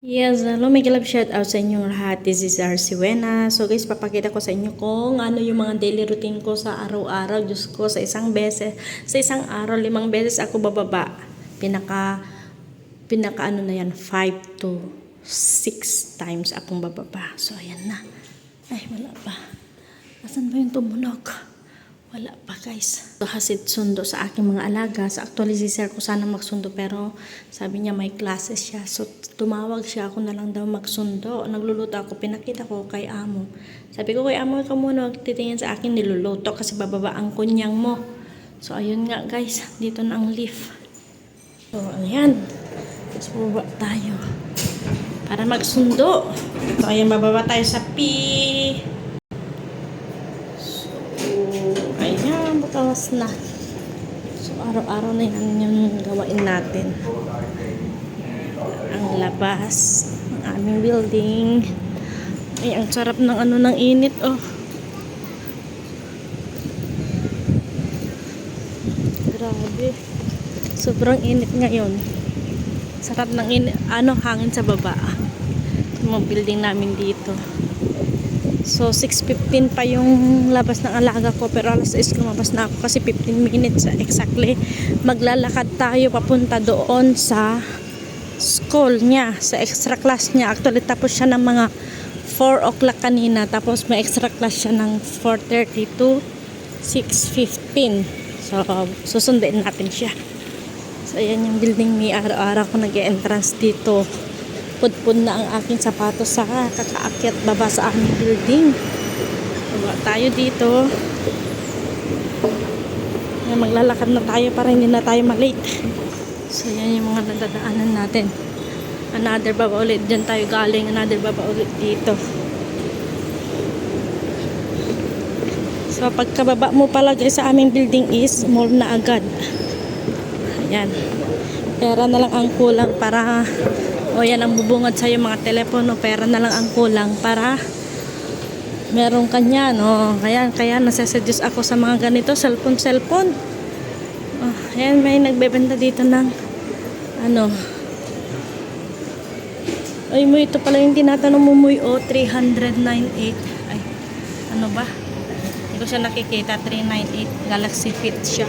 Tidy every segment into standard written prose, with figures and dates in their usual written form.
Yes, hello, may love shout out sa inyong lahat. This is RC Wena. So guys, papakita ko sa inyo kung ano yung mga daily routine ko sa araw-araw. Diyos ko, sa isang araw, 5 beses ako bababa. Pinaka ano na yan, 5 to 6 times akong bababa. So ayan na. Ay, wala pa. Asan ba yung tumunog? Wala pa guys. So, hasid sundo sa aking mga alaga. So actually si sir ko sana magsundo pero sabi niya may classes siya. So tumawag siya, ako na lang daw magsundo. Nagluluto ako, pinakita ko kay amo. Sabi ko kay amo, ikaw muna magtitingin sa akin niluluto kasi bababa ang kunyang mo. So ayun nga guys, dito na ang leaf. So ayan. Tapos bababa tayo. Para magsundo. So ayan, bababa tayo sa P. Ayan, butawas na. So, araw-araw na yan yung gawain natin. Ang labas ng aming building. Ay, ang sarap ng ano ng init, oh. Grabe. Sobrang init ngayon. Sarap ng init, hangin sa baba. Yung mga building namin dito. So 6:15 pa yung labas ng alaga ko pero alas 6 lumabas na ako kasi 15 minutes exactly maglalakad tayo papunta doon sa school niya, sa extra class niya. Actually tapos siya ng mga 4 o'clock kanina, tapos may extra class siya ng 4:30 to 6:15. So susundin natin siya. So ayan yung building, may araw-araw ko nag-entrance dito. Pudpud na ang aking sapatos sa kakaakyat baba sa aming building. Baba tayo dito. Yan, maglalakad na tayo para hindi na tayo malate. So yan yung mga nadadaanan natin. Another baba ulit. Diyan tayo galing. Another baba ulit dito. So pagkababa mo pala guys sa aming building is mall na agad. Ayan. Pera na lang ang kulang para o yan ang bubungad sa'yo mga telepono, pera na lang ang kulang para meron kanya, no? Kaya nasasadyos ako sa mga ganito, cellphone. Oh, ayan, may nagbebenta dito ng ay mo, ito pala yung tinatanong mo mo, 398. Ay, ano ba? Hindi ko siya nakikita. 398 Galaxy Fit siya.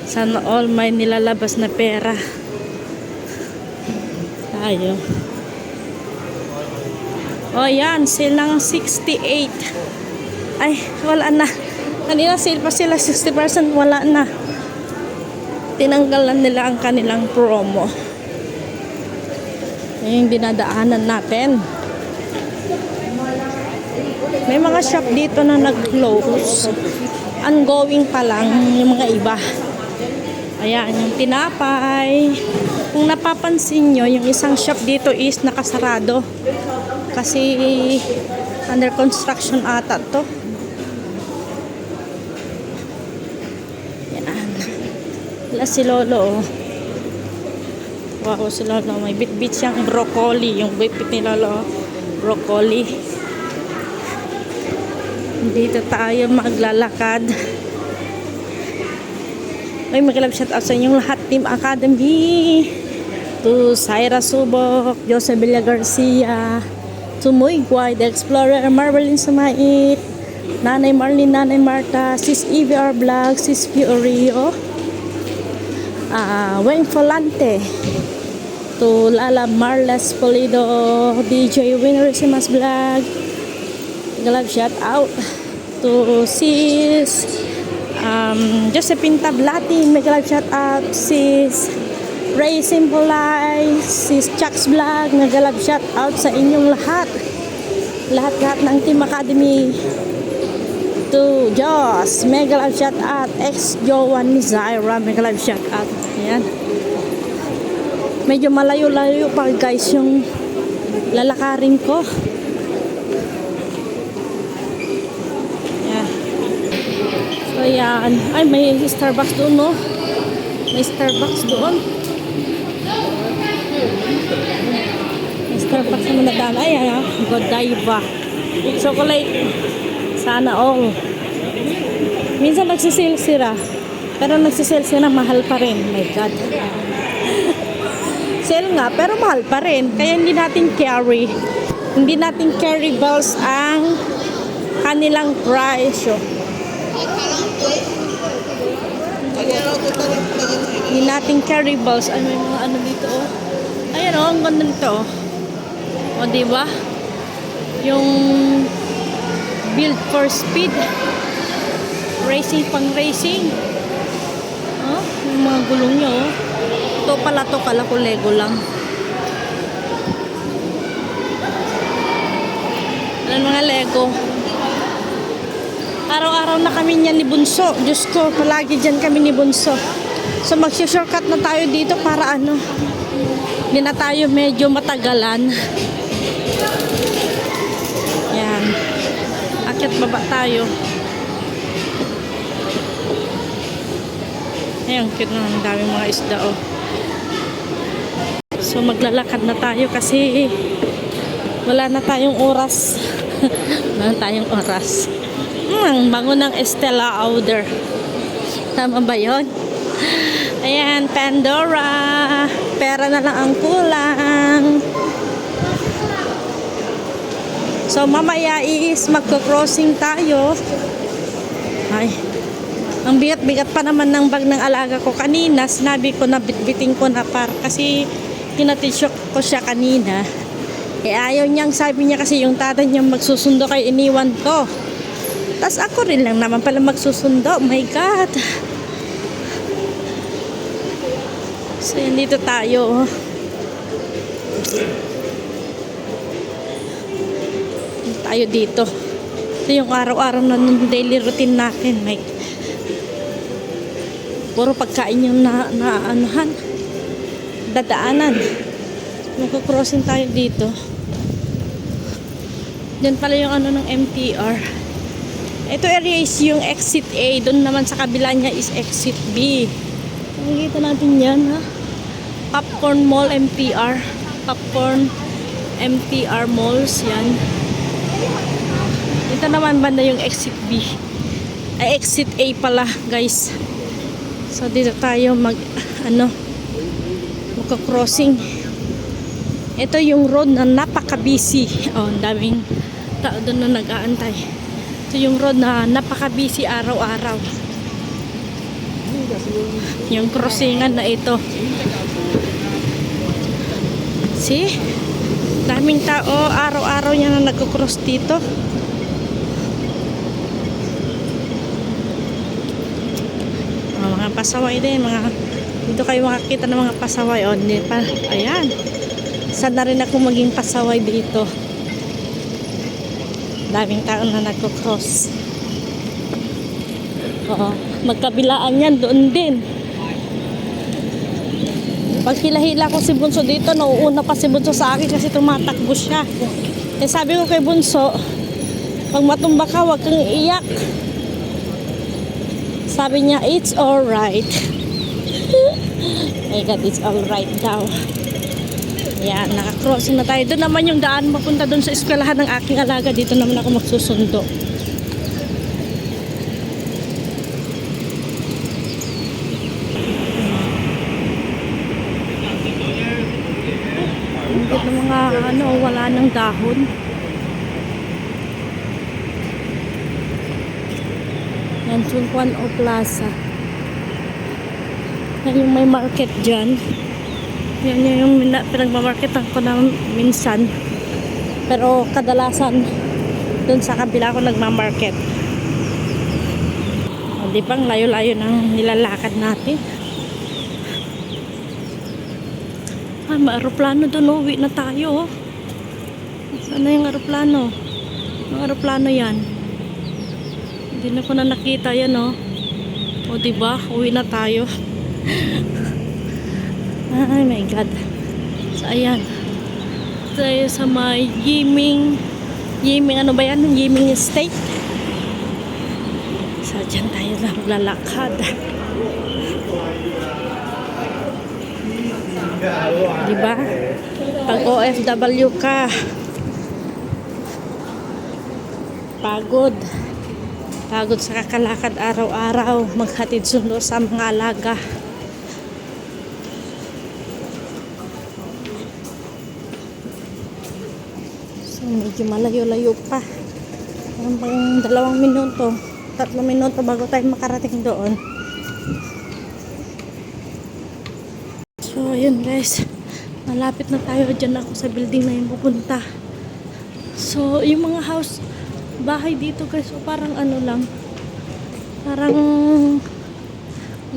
Sana all may nilalabas na pera tayo. O yan, sale ng 68. Ay, wala na. Kanina sale pa sila 60%, wala na. Tinanggalan nila ang kanilang promo. Yan yung dinadaanan natin. May mga shop dito na nag-close. Ongoing pa lang yung mga iba. Ayan, yung tinapay. Kung napapansin nyo, yung isang shop dito is nakasarado. Kasi under construction ata to. Ayan. Wala si Lolo. Wow, si Lolo. May bit-bit siyang broccoli. Yung bit-bit ni Lolo. Broccoli. Dito tayo maglalakad. Ay, mag-love shout out sa inyong lahat, Team Academy, to Syra Subok, Josebilla Garcia, to Muigway, The Explorer, Marvelin Sumait, Nanay Marlene, Nanay Marta, Sis EVR Vlog, Sis Fiorio, Weng Folante, to Lala Marles Polido, DJ Winnerisimas Vlog. Mag-love shout out to Sis Josephine Tablati, mag-love shout out sis Ray Simple Life, sis Chuck's Vlog, mag-love shout out sa inyong lahat ng Team Academy. To Joss, mag-love shout out ex-Joan ni Zyra, mag-love shout out. Ayan, medyo malayo-layo pa guys yung lalakarin ko. Ayan. Ay, may Starbucks doon, no? May Starbucks doon. May Starbucks naman na daan. Ay, Godiva. Chocolate. Sana all. Minsan nagsisale sila. Pero nagsisale sila, mahal pa rin. My God. Sale nga, pero mahal pa rin. Kaya hindi natin carry. Hindi natin carry bells ang kanilang price. Hindi natin carry bells. Ay, may mga ano dito, oh. Ayan, oh, ang ganda nito, oh. O, diba? Yung build for speed. Racing, pang racing. Oh, yung mga gulong nyo, oh. Ito pala to, kala ko Lego lang. Ano mga Lego? Araw-araw na kami niyan ni Bunso. Diyos ko, palagi dyan kami ni Bunso. So mag-shortcut na tayo dito para ano, hindi na tayo medyo matagalan. Yan. Akyat baba tayo. Ayan, cute na, ang daming mga isda, oh. So maglalakad na tayo kasi wala na tayong oras. Wala na tayong oras. Ang bango ng Estela Lauder. Tama ba yun? Ayan, Pandora. Pera na lang ang kulang. So mamaya is magko-crossing tayo. Ay, ang bigat-bigat pa naman ng bag ng alaga ko kanina. Sinabi ko na bitbiting ko na kasi hinatid ko siya kanina. Eh ayaw niyang, sabi niya kasi yung tatay niya magsusundo kay iniwan ko. Tas ako rin lang naman pala magsusundo. Oh my God. So yan, dito tayo. Tayo dito. Ito yung araw-araw na daily routine natin. May puro pagkain yung anuhan. Dadaanan. Magko-crossing tayo dito. Diyan pala yung ano ng MTR. Ito area is yung exit A. Doon naman sa kabila niya is exit B. Nakikita natin yan, ha? Popcorn Mall MTR. Popcorn MTR Malls. Yan. Ito naman banda yung exit B. Ay, exit A pala, guys. So, dito tayo magka-crossing. Ito yung road na napaka-busy. Oh, ang daming tao doon na nag-aantay. Ito yung road na napaka-busy araw-araw. Yung crossingan na ito. See? Daming tao araw-araw yan na nagko-cross dito. Mga pasaway din. Dito kayo makakita ng mga pasaway. O, ayan. Sana rin ako maging pasaway dito. Daming tao na nagko-cross. Oo. Magkabilaan yan, doon din. Pag hila-hila ko si Bunso dito, nauuna pa si Bunso sa akin kasi tumatakbo siya. Eh sabi ko kay Bunso, pag matumba ka, huwag kang iiyak. Sabi niya, it's alright. My God, it's alright daw. Yan, naka-crossing na tayo. Doon naman yung daan mapunta doon sa eskwelahan ng aking alaga. Dito naman ako magsusundo. Dito mga wala ng dahon. Yan, Chungkwan o Plaza. Yan yung may market dyan. Yan yung pinagmamarketan ko na minsan. Pero kadalasan dun sa kabila ako nagmamarket. Di bang layo-layo ng nilalakad natin. Ay, may aeroplano dun. Uwi na tayo. Sana yung aeroplano? Yung aeroplano yan. Hindi na ko na nakita yan, oh. O diba? Uwi na tayo. Ay my God. So ayan. Tayo sa may Yiming ano ba yan? Yiming Estate. So dyan tayo na maglalakad. Diba? Pag OFW ka, pagod sa kakalakad araw-araw, maghatid sundo sa mga alaga. Medyo malayo-layo pa. Pang 2 minuto, 3 minuto bago tayo makarating doon. So, yun guys. Malapit na tayo. Diyan ako sa building na yung pupunta. So, yung mga house, bahay dito guys. So, parang ano lang. Parang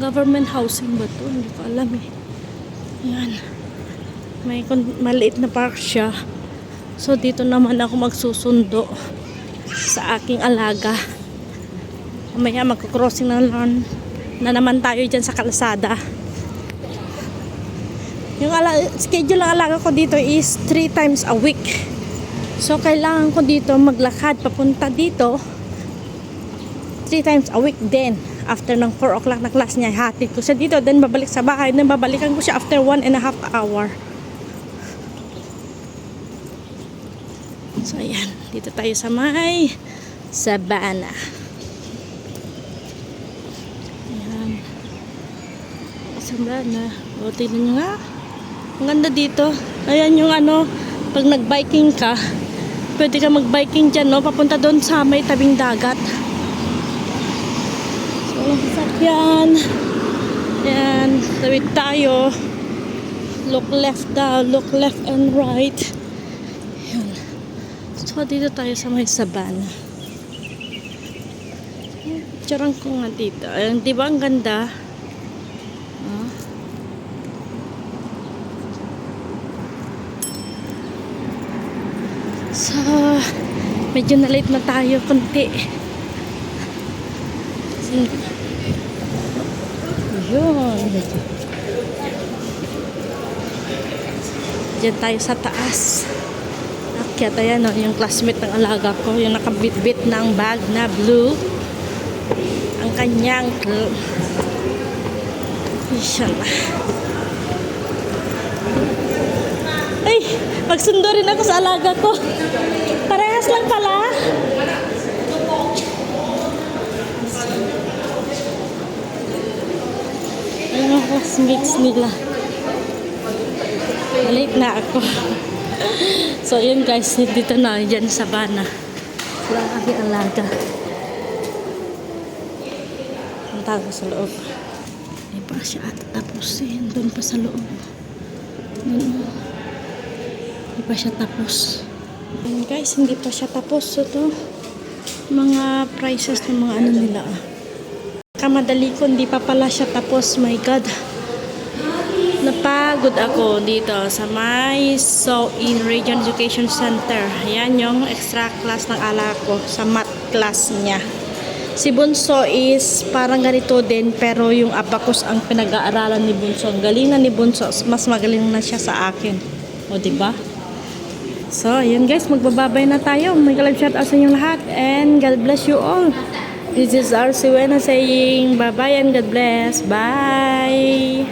government housing ba to? Hindi ko alam eh. Ayan. May maliit na park siya. So, dito naman ako magsusundo sa aking alaga. Mamaya magkakrossing na naman tayo dyan sa kalsada. Yung schedule ng alaga ko dito is 3 times a week. So, kailangan ko dito maglakad papunta dito 3 times a week din. After ng 4 o'clock na class niya, hatid ko siya dito. Then, babalik sa bahay. Then, babalikan ko siya after 1.5 hour. So, ayan. Dito tayo sa may Sabana. Ayan. Sabana. O, tignan nyo nga. Ang ganda dito. Ayan yung ano, pag nag-biking ka, pwede ka mag-biking dyan, no? Papunta doon sa may tabing dagat. So, walang sasakyan. Ayan. Tawid tayo. Look left down. Look left and right. Ayan. So, dito tayo sa may Sabana. Picturean ko nga dito. Ayan, diba ang ganda? So, medyo na-late na tayo konti. Yun. Diyan tayo sa taas. Akyat, ayan o, yung classmate ng alaga ko. Yung nakabit-bit ng bag na blue. Ang kanyang siya na. Ay, magsundo rin ako sa alaga ko. Parehas lang pala. Ay, mga classmates nila. Late na ako. So, yun guys, dito na, dyan sa Sabana. Wala ang aking alaga. Punta ko sa loob. Hindi pa siya ata tapusin. Doon pa sa loob. Hindi pa siya tapos. Ayan guys, hindi pa siya tapos. So, ito, mga prices ng mga ano nila. Kamadali ko, hindi pa pala siya tapos. My God. Napagod ako dito sa may in Region Education Center. Ayan yung extra class ng ala ko sa math class niya. Si Bunso is parang ganito din, pero yung abacus ang pinag-aaralan ni Bunso. Ang galing na ni Bunso, mas magaling na siya sa akin. O, diba? So, ayan guys, magbababay na tayo. May kalab shout out sa inyong lahat and God bless you all. This is RC Wena saying bye-bye and God bless. Bye!